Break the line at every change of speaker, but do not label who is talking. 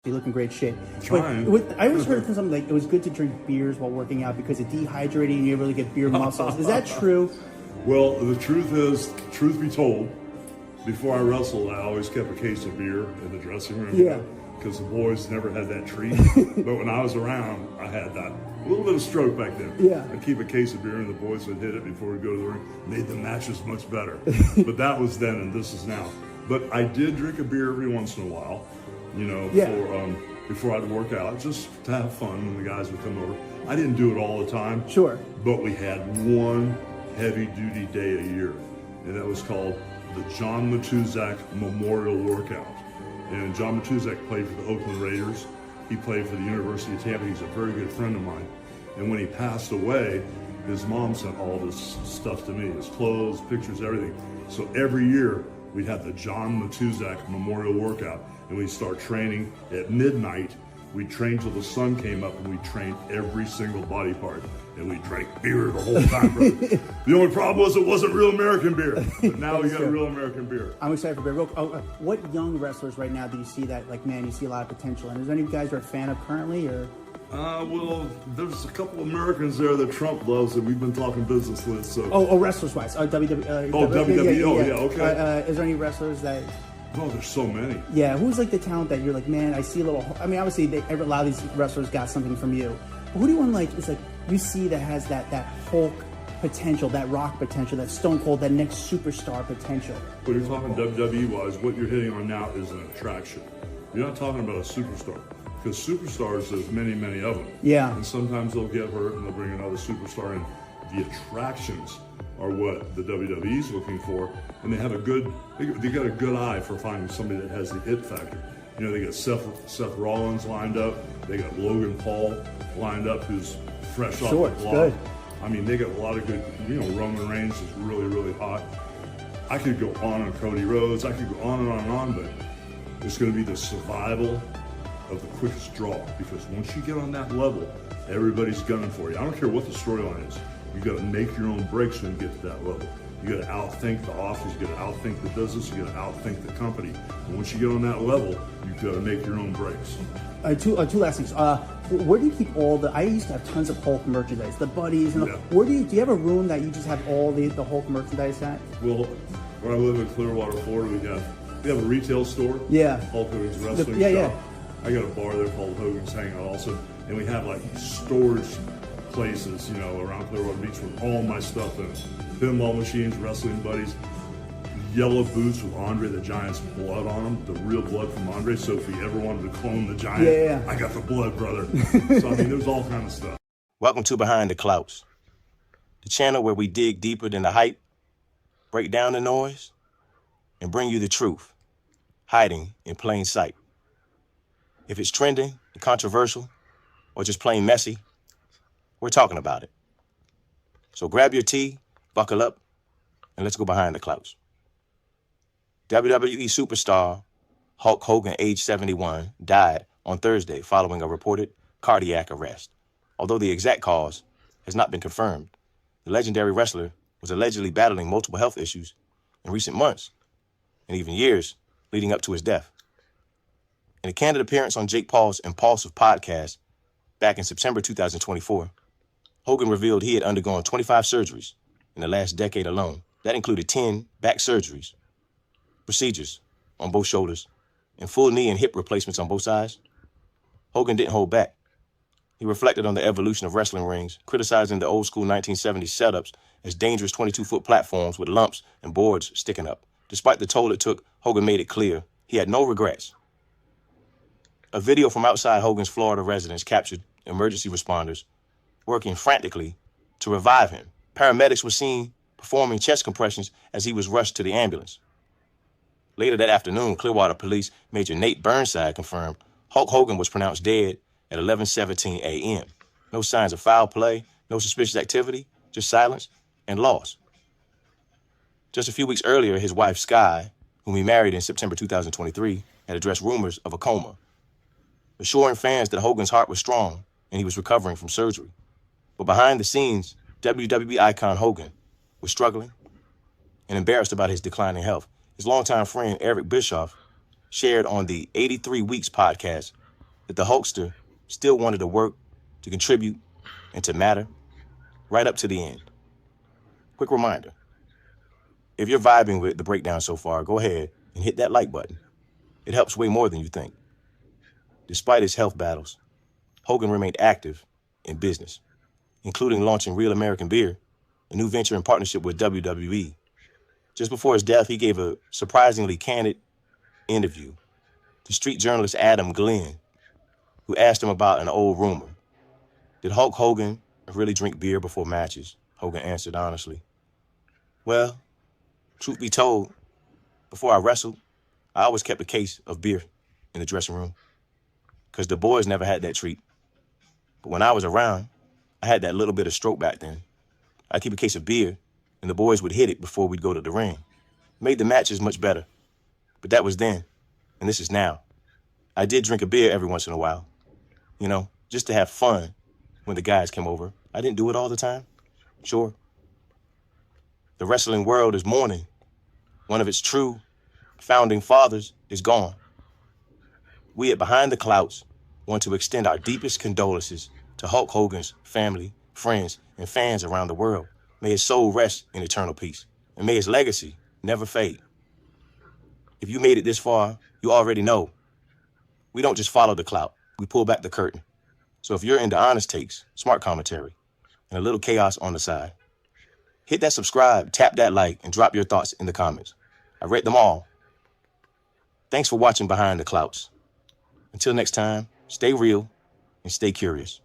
You look in great shape.
Trying.
But I always heard from something like it was good to drink beers while working out because it dehydrated and you really get beer muscles. Is that true?
Well, the truth is, truth be told, before I wrestled, I always kept a case of beer in the dressing room.
Yeah.
Because the boys never had that treat. But when I was around, I had that. A little bit of stroke back then.
Yeah.
I'd keep a case of beer and the boys would hit it before we go to the ring. Made the matches much better. But that was then and this is now. But I did drink a beer every once in a while, before I'd work out, just to have fun when the guys would come over. I didn't do it all the time.
Sure.
But we had one heavy-duty day a year, and that was called the John Matuzak Memorial Workout. And John Matuzak played for the Oakland Raiders. He played for the University of Tampa. He's a very good friend of mine. And when he passed away, his mom sent all this stuff to me, his clothes, pictures, everything. So every year, we'd have the John Matuzak Memorial Workout, and we'd start training at midnight. We'd train till the sun came up, and we'd train every single body part. And we drank beer the whole time, brother. The only problem was it wasn't real American beer. But now we got real American beer.
I'm excited for beer. What young wrestlers right now do you see that, like, man, you see a lot of potential? And is there any guys you're a fan of currently, or?
Well, there's a couple Americans there that Trump loves that we've been talking business with. So.
Wrestlers-wise. WWE.
WWE. Okay.
Is there any wrestlers that...
Oh, there's so many.
Yeah, who's like the talent that you're like, man, I see a little... I mean, obviously, a lot of these wrestlers got something from you. But who do you want, like, is like, you see that has that Hulk potential, that Rock potential, that Stone Cold, that next superstar potential?
When you're talking WWE-wise, what you're hitting on now is an attraction. You're not talking about a superstar. Because superstars, there's many, many of them.
Yeah.
And sometimes they'll get hurt and they'll bring another superstar in. The attractions are what the WWE's looking for, and they got a good eye for finding somebody that has the it factor. You know, they got Seth Rollins lined up, they got Logan Paul lined up, who's fresh off the block.
Good.
I mean, they got a lot of good. Roman Reigns is really, really hot. I could go on Cody Rhodes. I could go on and on and on, but it's going to be the survival of the quickest draw, because once you get on that level, everybody's gunning for you. I don't care what the storyline is. You got to make your own breaks when you get to that level. You got to outthink the office. You got to outthink the business. You got to outthink the company. And once you get on that level, you've got to make your own breaks.
Two last things. Where do you keep all the? I used to have tons of Hulk merchandise, the buddies, and where do you have a room that you just have all the Hulk merchandise at?
Well, where I live in Clearwater, Florida, we have a retail store.
Yeah.
Hulk Hogan's wrestling shop.
Yeah.
I got a bar there called Hogan's Hangout also, and we have like storage places, around Clearwater Beach with all my stuff in it. Pinball machines, wrestling buddies, yellow boots with Andre the Giant's blood on them, the real blood from Andre. So if you ever wanted to clone the Giant, I got the blood, brother. So I mean, there's all kind of stuff.
Welcome to Behind the Clouds, the channel where we dig deeper than the hype, break down the noise, and bring you the truth, hiding in plain sight. If it's trending, controversial, or just plain messy, we're talking about it. So grab your tea, buckle up, and let's go behind the clouds. WWE superstar Hulk Hogan, age 71, died on Thursday following a reported cardiac arrest. Although the exact cause has not been confirmed, the legendary wrestler was allegedly battling multiple health issues in recent months and even years leading up to his death. In a candid appearance on Jake Paul's Impulsive podcast back in September 2024, Hogan revealed he had undergone 25 surgeries in the last decade alone. That included 10 back surgeries, procedures on both shoulders, and full knee and hip replacements on both sides. Hogan didn't hold back. He reflected on the evolution of wrestling rings, criticizing the old school 1970s setups as dangerous 22-foot platforms with lumps and boards sticking up. Despite the toll it took, Hogan made it clear he had no regrets. A video from outside Hogan's Florida residence captured emergency responders working frantically to revive him. Paramedics were seen performing chest compressions as he was rushed to the ambulance. Later that afternoon, Clearwater Police Major Nate Burnside confirmed Hulk Hogan was pronounced dead at 11:17 a.m. No signs of foul play, no suspicious activity, just silence and loss. Just a few weeks earlier, his wife, Sky, whom he married in September 2023, had addressed rumors of a coma, assuring fans that Hogan's heart was strong and he was recovering from surgery. But behind the scenes, WWE icon Hogan was struggling and embarrassed about his declining health. His longtime friend, Eric Bischoff, shared on the 83 Weeks podcast that the Hulkster still wanted to work, to contribute, and to matter right up to the end. Quick reminder, if you're vibing with the breakdown so far, go ahead and hit that like button. It helps way more than you think. Despite his health battles, Hogan remained active in business, including launching Real American Beer, a new venture in partnership with WWE. Just before his death, he gave a surprisingly candid interview to street journalist Adam Glyn, who asked him about an old rumor. Did Hulk Hogan really drink beer before matches? Hogan answered honestly. Well, truth be told, before I wrestled, I always kept a case of beer in the dressing room, because the boys never had that treat. But when I was around, I had that little bit of stroke back then. I'd keep a case of beer, and the boys would hit it before we'd go to the ring. It made the matches much better. But that was then, and this is now. I did drink a beer every once in a while, just to have fun when the guys came over. I didn't do it all the time, sure. The wrestling world is mourning. One of its true founding fathers is gone. We at Behind the Clouts want to extend our deepest condolences to Hulk Hogan's family, friends, and fans around the world. May his soul rest in eternal peace, and may his legacy never fade. If you made it this far, you already know. We don't just follow the clout, we pull back the curtain. So if you're into honest takes, smart commentary, and a little chaos on the side, hit that subscribe, tap that like, and drop your thoughts in the comments. I read them all. Thanks for watching Behind the Clouts. Until next time, stay real and stay curious.